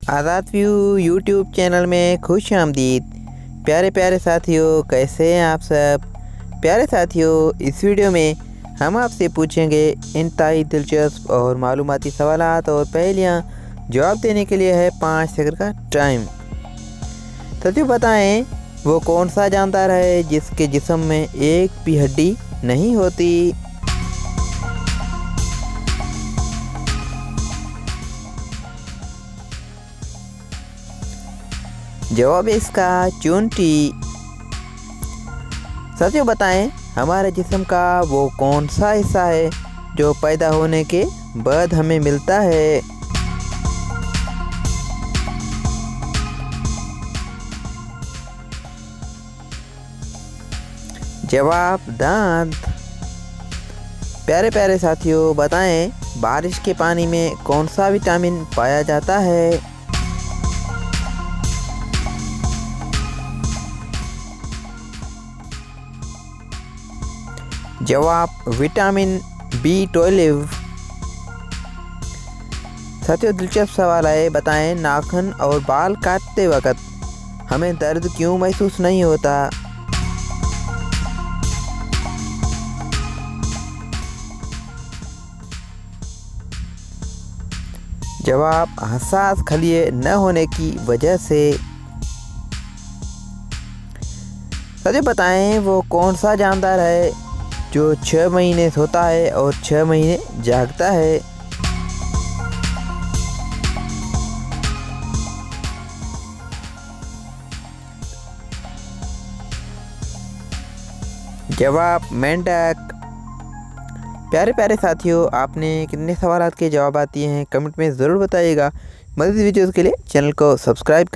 आज़ाद view YouTube channel में खुश आमदीद। प्यारे प्यारे साथियों, कैसे हैं आप सब। प्यारे साथियों, इस वीडियो में हम आपसे पूछेंगे इंतहाई दिलचस्प और मालूमाती सवालात और पहेलियाँ। जवाब देने के लिए है 5 सेकंड का टाइम। साथियों, बताएं वो कौन सा जानदार है जिसके जिस्म में एक भी हड्डी नहीं होती। जवाब है इसका चूंटी। साथियों, बताएं हमारे जिस्म का वो कौन सा हिस्सा है जो पैदा होने के बाद हमें मिलता है। जवाब दांत। प्यारे प्यारे साथियों, बताएं बारिश के पानी में कौन सा विटामिन पाया जाता है। जवाब विटामिन B12। साथियों, दिलचस्प सवाल है। बताएं नाखून और बाल काटते वक्त हमें दर्द क्यों महसूस नहीं होता। जवाब हसास खलिए न होने की वजह से। साथियों, बताएं वो कौन सा जानदार है जो 6 महीने सोता है और 6 महीने जागता है। जवाब मेंढक। प्यारे प्यारे साथियों, आपने कितने सवालात के जवाब दिए हैं कमेंट में ज़रूर बताइएगा। मज़ीद वीडियोज़ के लिए चैनल को सब्सक्राइब